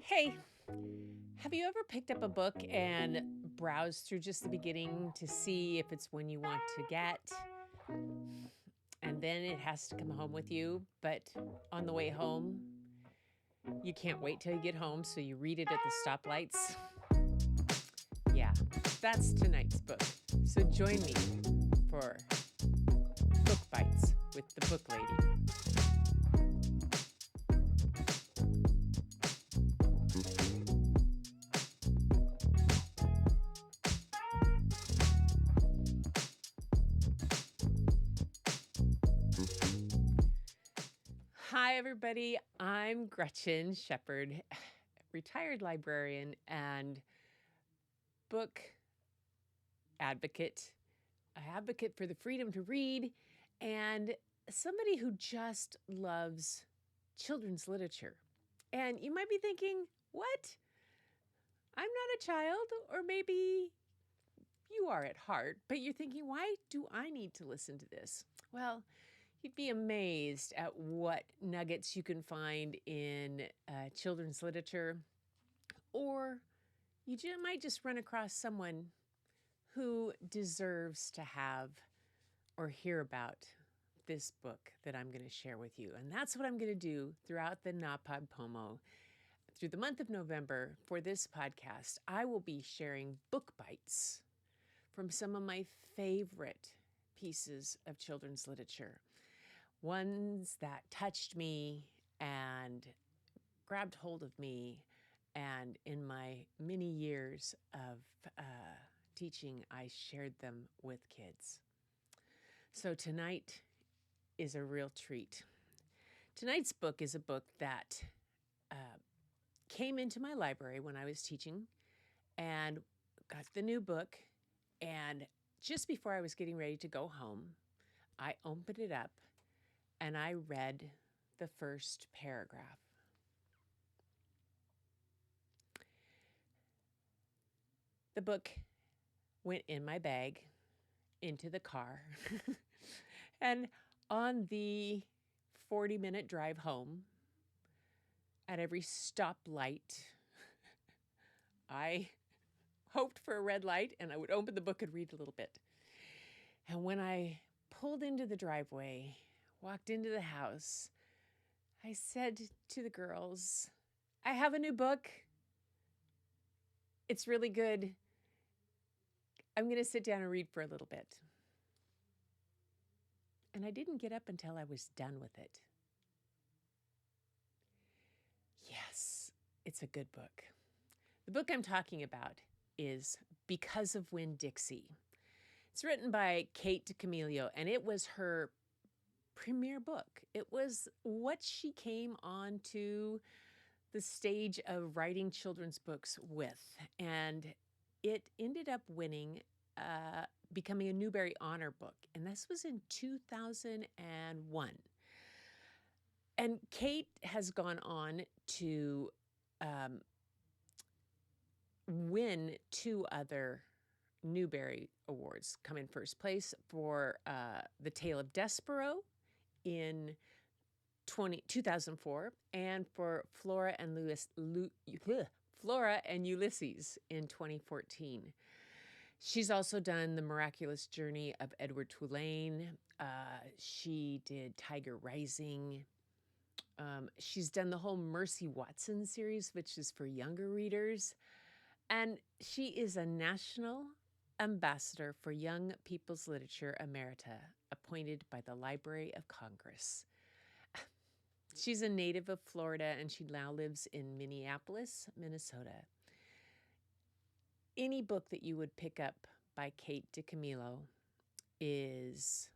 Hey, have you ever picked up a book and browsed through just the beginning to see if it's one you want to get? And then it has to come home with you, but on the way home, you can't wait till you get home, so you read it at the stoplights? Yeah, that's tonight's book. So join me for Book Bites with the Booklady. Hi, everybody. I'm Gretchen Shepherd, retired librarian and book advocate, an advocate for the freedom to read, and somebody who just loves children's literature. And you might be thinking, what? I'm not a child, or maybe you are at heart, but you're thinking, why do I need to listen to this? Well, you'd be amazed at what nuggets you can find in children's literature, or might just run across someone who deserves to have or hear about this book that I'm going to share with you. And that's what I'm going to do throughout the NaPodPoMo. Through the month of November for this podcast, I will be sharing book bites from some of my favorite pieces of children's literature. Ones that touched me and grabbed hold of me. And in my many years of teaching, I shared them with kids. So tonight is a real treat. Tonight's book is a book that came into my library when I was teaching and got the new book. And just before I was getting ready to go home, I opened it up and I read the first paragraph. The book went in my bag into the car. And on the 40-minute drive home, at every stoplight, I hoped for a red light and I would open the book and read a little bit. And when I pulled into the driveway, walked into the house, I said to the girls, I have a new book. It's really good. I'm going to sit down and read for a little bit. And I didn't get up until I was done with it. Yes, it's a good book. The book I'm talking about is Because of Winn-Dixie. It's written by Kate DiCamillo, and it was her premiere book. It was what she came onto the stage of writing children's books with. And it ended up winning, becoming a Newbery Honor book. And this was in 2001. And Kate has gone on to win two other Newbery Awards, come in first place for The Tale of Despero in 2004 and for Flora and Ulysses in 2014. She's also done The Miraculous Journey of Edward Tulane. She did Tiger Rising. She's done the whole Mercy Watson series, which is for younger readers. And she is a national ambassador for Young People's Literature Emerita, appointed by the Library of Congress. She's a native of Florida, and she now lives in Minneapolis, Minnesota. Any book that you would pick up by Kate DiCamillo is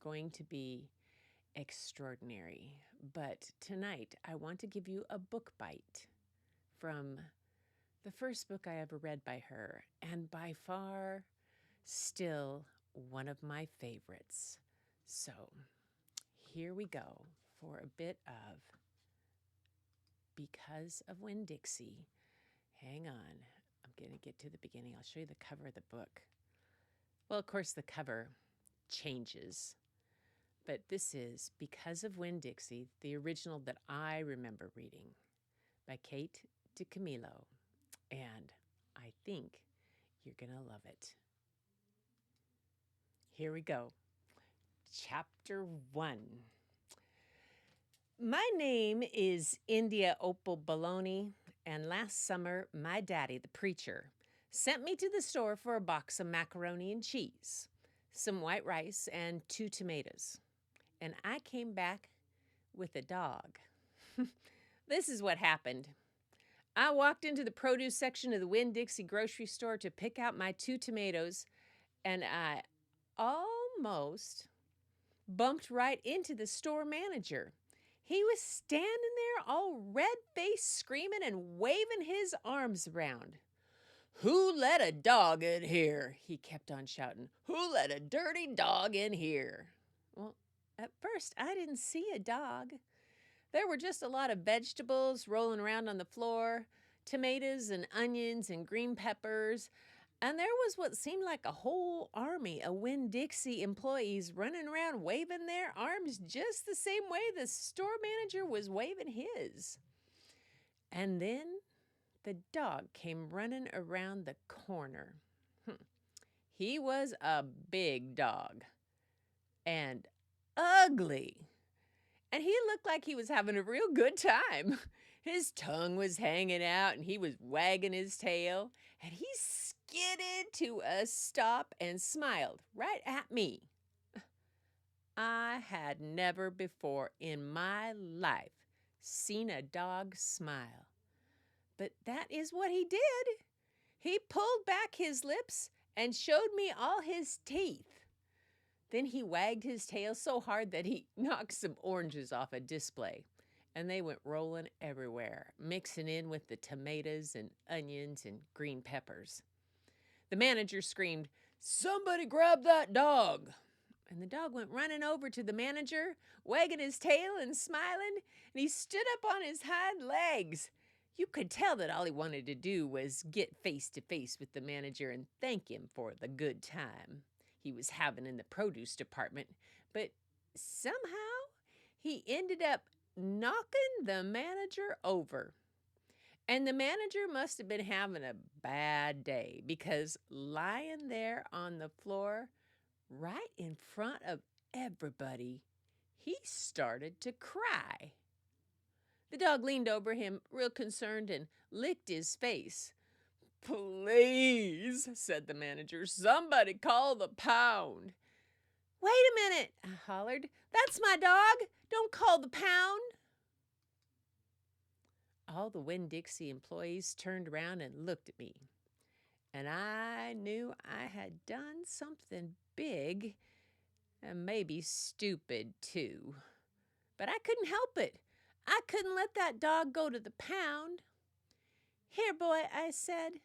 going to be extraordinary. But tonight, I want to give you a book bite from the first book I ever read by her, and by far still one of my favorites. So here we go for a bit of Because of Winn-Dixie. Hang on, I'm going to get to the beginning. I'll show you the cover of the book. Well, of course, the cover changes, but this is Because of Winn-Dixie, the original that I remember reading by Kate DiCamillo. And I think you're going to love it. Here we go. Chapter 1. My name is India Opal Baloney, and last summer, my daddy, the preacher, sent me to the store for a box of macaroni and cheese, some white rice, and 2 tomatoes. And I came back with a dog. This is what happened. I walked into the produce section of the Winn-Dixie grocery store to pick out my 2 tomatoes, and I almost bumped right into the store manager. He was standing there all red-faced, screaming and waving his arms around. "Who let a dog in here?" he kept on shouting. "Who let a dirty dog in here?" Well, at first, I didn't see a dog. There were just a lot of vegetables rolling around on the floor, tomatoes and onions and green peppers, and there was what seemed like a whole army of Winn-Dixie employees running around waving their arms just the same way the store manager was waving his. And then the dog came running around the corner. He was a big dog and ugly. And he looked like he was having a real good time. His tongue was hanging out and he was wagging his tail. And he skidded to a stop and smiled right at me. I had never before in my life seen a dog smile. But that is what he did. He pulled back his lips and showed me all his teeth. Then he wagged his tail so hard that he knocked some oranges off a display, and they went rolling everywhere, mixing in with the tomatoes and onions and green peppers. The manager screamed, "Somebody grab that dog!" And the dog went running over to the manager, wagging his tail and smiling, and he stood up on his hind legs. You could tell that all he wanted to do was get face to face with the manager and thank him for the good time he was having in the produce department, but somehow he ended up knocking the manager over. And the manager must have been having a bad day because lying there on the floor right in front of everybody, he started to cry. The dog leaned over him real concerned and licked his face. "Please," said the manager, "somebody call the pound." "Wait a minute," I hollered. "That's my dog. Don't call the pound." All the Winn-Dixie employees turned around and looked at me. And I knew I had done something big and maybe stupid too. But I couldn't help it. I couldn't let that dog go to the pound. "Here, boy," I said.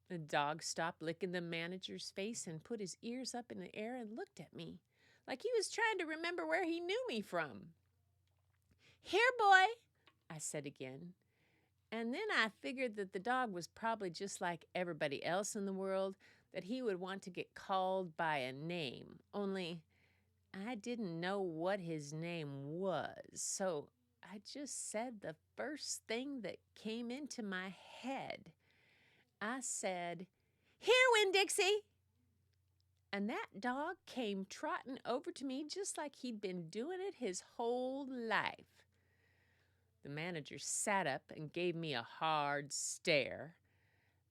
The dog stopped licking the manager's face and put his ears up in the air and looked at me, like he was trying to remember where he knew me from. "Here, boy," I said again. And then I figured that the dog was probably just like everybody else in the world, that he would want to get called by a name. Only I didn't know what his name was, so I just said the first thing that came into my head. I said, "Here, Winn-Dixie." And that dog came trotting over to me just like he'd been doing it his whole life. The manager sat up and gave me a hard stare,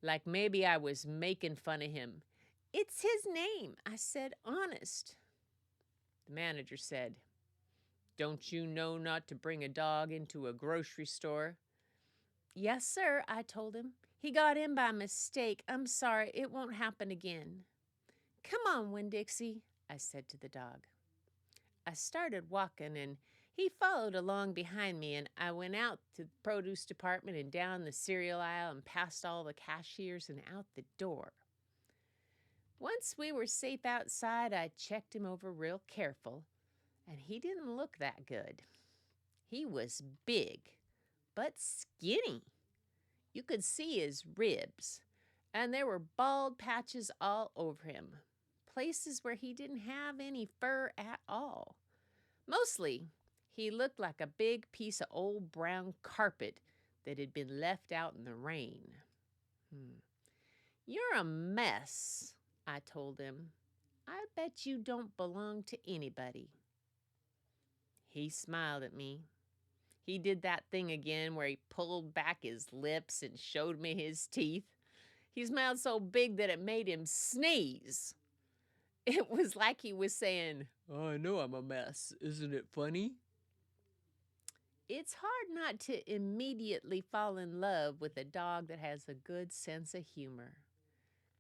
like maybe I was making fun of him. "It's his name," I said, honest. The manager said, "Don't you know not to bring a dog into a grocery store?" "Yes, sir," I told him. "He got in by mistake. I'm sorry. It won't happen again." "Come on, Winn-Dixie," I said to the dog. I started walking, and he followed along behind me, and I went out to the produce department and down the cereal aisle and past all the cashiers and out the door. Once we were safe outside, I checked him over real careful, and he didn't look that good. He was big, but skinny. You could see his ribs, and there were bald patches all over him, places where he didn't have any fur at all. Mostly, he looked like a big piece of old brown carpet that had been left out in the rain. "You're a mess," I told him. "I bet you don't belong to anybody." He smiled at me. He did that thing again where he pulled back his lips and showed me his teeth. He smiled so big that it made him sneeze. It was like he was saying, "Oh, I know I'm a mess. Isn't it funny?" It's hard not to immediately fall in love with a dog that has a good sense of humor.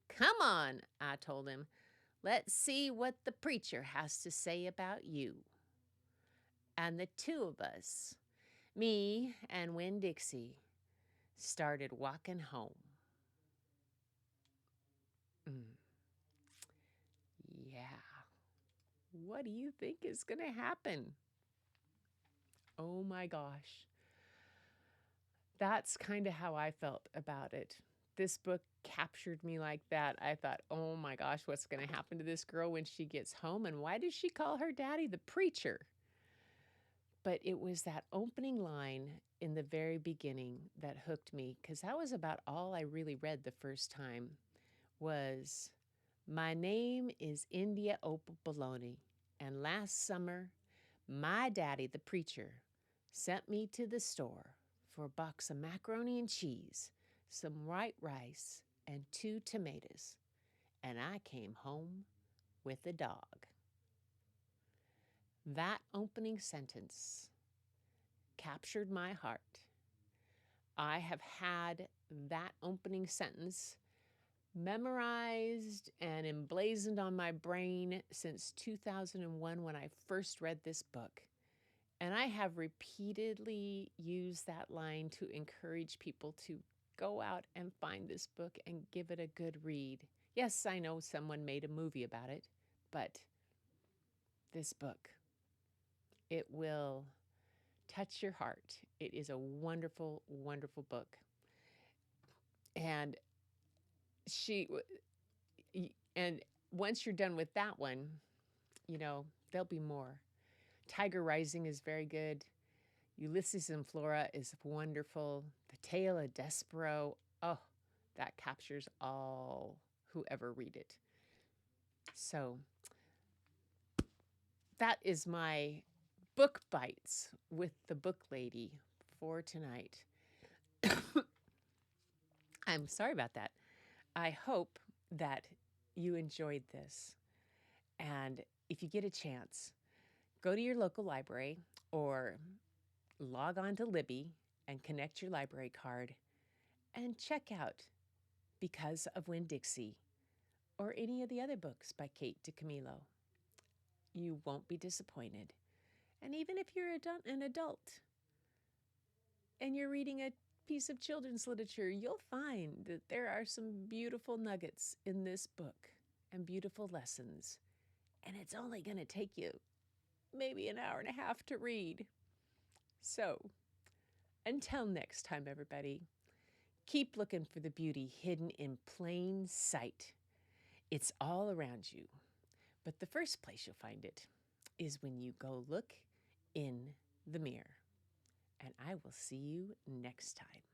"Come on," I told him. "Let's see what the preacher has to say about you." And the two of us, me and Winn-Dixie, started walking home. Yeah. What do you think is going to happen? Oh my gosh. That's kind of how I felt about it. This book captured me like that. I thought, oh my gosh, what's going to happen to this girl when she gets home? And why does she call her daddy the preacher? But it was that opening line in the very beginning that hooked me, because that was about all I really read the first time was, "My name is India Opal Bologna, and last summer, my daddy, the preacher, sent me to the store for a box of macaroni and cheese, some white rice, and 2 tomatoes, and I came home with a dog." That opening sentence captured my heart. I have had that opening sentence memorized and emblazoned on my brain since 2001 when I first read this book. And I have repeatedly used that line to encourage people to go out and find this book and give it a good read. Yes, I know someone made a movie about it, but this book, it will touch your heart. It is a wonderful, wonderful book. And and once you're done with that one, there'll be more. Tiger Rising is very good. Ulysses and Flora is wonderful. The Tale of Despero, oh, that captures all who ever read it. So that is my book bites with the Booklady for tonight. I'm sorry about that. I hope that you enjoyed this. And if you get a chance, go to your local library or log on to Libby and connect your library card and check out Because of Winn-Dixie or any of the other books by Kate DiCamillo. You won't be disappointed. And even if you're an adult and you're reading a piece of children's literature, you'll find that there are some beautiful nuggets in this book and beautiful lessons. And it's only going to take you maybe an hour and a half to read. So, until next time, everybody, keep looking for the beauty hidden in plain sight. It's all around you. But the first place you'll find it is when you go look in the mirror. And I will see you next time.